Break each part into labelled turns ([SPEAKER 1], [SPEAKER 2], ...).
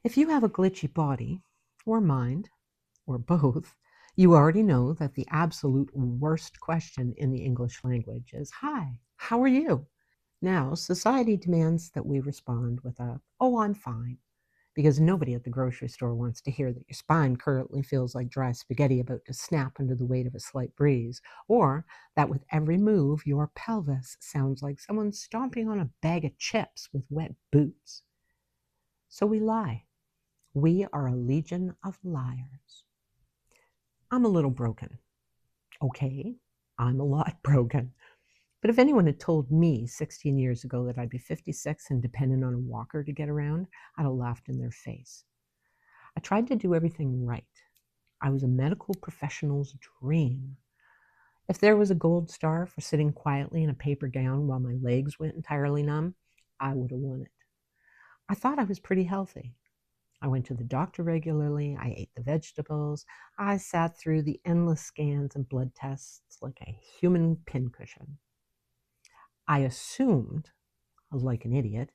[SPEAKER 1] If you have a glitchy body, or mind, or both, you already know that the absolute worst question in the English language is, "Hi, how are you?" Now, society demands that we respond with a, "Oh, I'm fine," because nobody at the grocery store wants to hear that your spine currently feels like dry spaghetti about to snap under the weight of a slight breeze, or that with every move, your pelvis sounds like someone stomping on a bag of chips with wet boots. So we lie. We are a legion of liars. I'm a little broken. Okay, I'm a lot broken. But if anyone had told me 16 years ago that I'd be 56 and dependent on a walker to get around, I'd have laughed in their face. I tried to do everything right. I was a medical professional's dream. If there was a gold star for sitting quietly in a paper gown while my legs went entirely numb, I would have won it. I thought I was pretty healthy. I went to the doctor regularly. I ate the vegetables. I sat through the endless scans and blood tests like a human pincushion. I assumed, like an idiot,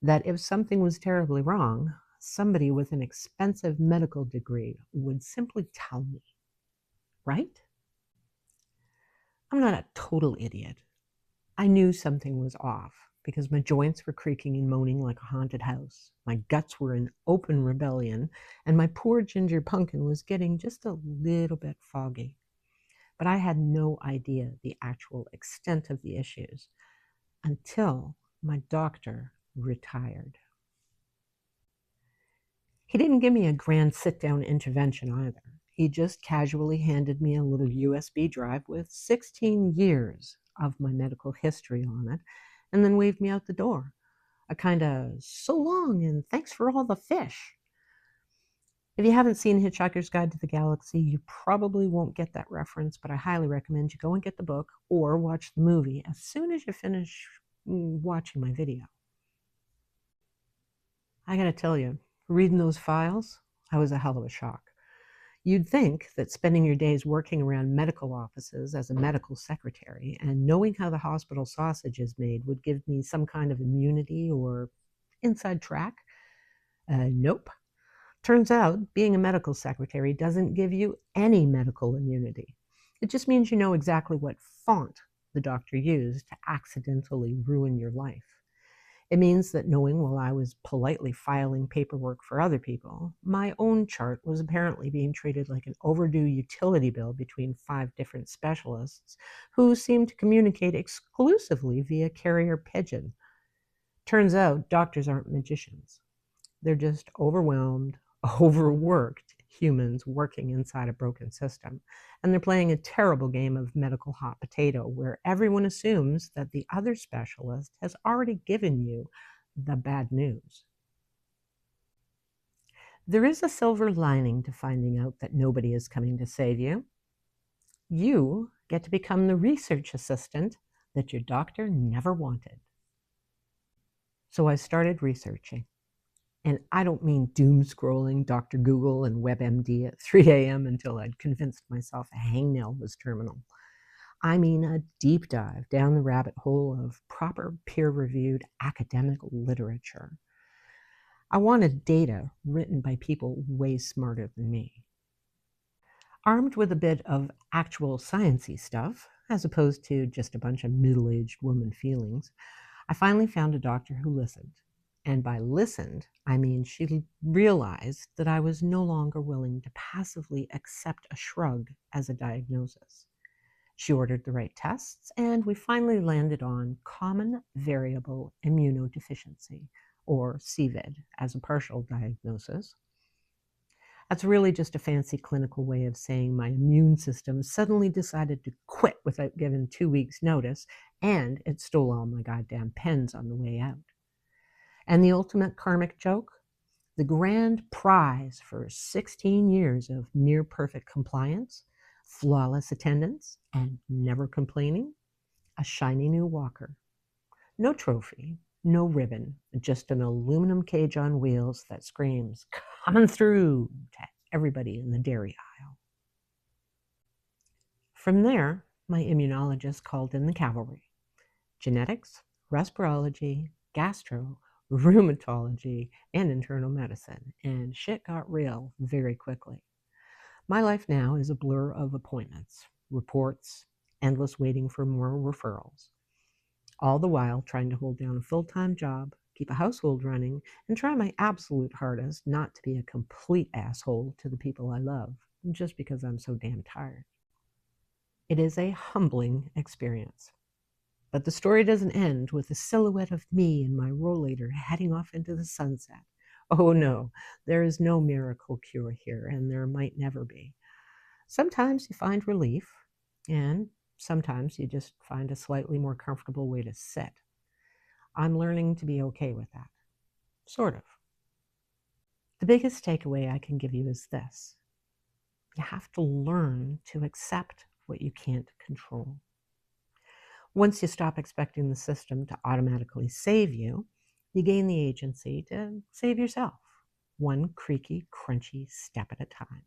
[SPEAKER 1] that if something was terribly wrong, somebody with an expensive medical degree would simply tell me, right? I'm not a total idiot. I knew something was off because my joints were creaking and moaning like a haunted house. My guts were in open rebellion, and my poor ginger pumpkin was getting just a little bit foggy. But I had no idea the actual extent of the issues until my doctor retired. He didn't give me a grand sit-down intervention either. He just casually handed me a little USB drive with 16 years of my medical history on it, and then waved me out the door. A kind of "so long and thanks for all the fish." If you haven't seen Hitchhiker's Guide to the Galaxy, you probably won't get that reference, but I highly recommend you go and get the book or watch the movie as soon as you finish watching my video. I gotta tell you, reading those files, that was a hell of a shock. You'd think that spending your days working around medical offices as a medical secretary and knowing how the hospital sausage is made would give me some kind of immunity or inside track. Nope. Turns out being a medical secretary doesn't give you any medical immunity. It just means you know exactly what font the doctor used to accidentally ruin your life. It means that knowing while I was politely filing paperwork for other people, my own chart was apparently being treated like an overdue utility bill between 5 different specialists who seemed to communicate exclusively via carrier pigeon. Turns out doctors aren't magicians. They're just overwhelmed, overworked humans working inside a broken system. And they're playing a terrible game of medical hot potato where everyone assumes that the other specialist has already given you the bad news. There is a silver lining to finding out that nobody is coming to save you. You get to become the research assistant that your doctor never wanted. So I started researching. And I don't mean doom scrolling Dr. Google and WebMD at 3 a.m. until I'd convinced myself a hangnail was terminal. I mean a deep dive down the rabbit hole of proper peer-reviewed academic literature. I wanted data written by people way smarter than me. Armed with a bit of actual sciencey stuff, as opposed to just a bunch of middle-aged woman feelings, I finally found a doctor who listened. And by listened, I mean she realized that I was no longer willing to passively accept a shrug as a diagnosis. She ordered the right tests, and we finally landed on common variable immunodeficiency, or CVID, as a partial diagnosis. That's really just a fancy clinical way of saying my immune system suddenly decided to quit without giving 2 weeks' notice, and it stole all my goddamn pens on the way out. And the ultimate karmic joke? The grand prize for 16 years of near-perfect compliance, flawless attendance, and never complaining? A shiny new walker. No trophy, no ribbon, just an aluminum cage on wheels that screams, "Coming through," to everybody in the dairy aisle. From there, my immunologist called in the cavalry. Genetics, respirology, gastro, rheumatology, and internal medicine, and shit got real very quickly. My life now is a blur of appointments, reports, endless waiting for more referrals, all the while trying to hold down a full-time job, keep a household running, and try my absolute hardest not to be a complete asshole to the people I love, just because I'm so damn tired. It is a humbling experience. But the story doesn't end with the silhouette of me and my rollator heading off into the sunset. Oh no, there is no miracle cure here, and there might never be. Sometimes you find relief, and sometimes you just find a slightly more comfortable way to sit. I'm learning to be okay with that. Sort of. The biggest takeaway I can give you is this. You have to learn to accept what you can't control. Once you stop expecting the system to automatically save you, you gain the agency to save yourself, one creaky, crunchy step at a time.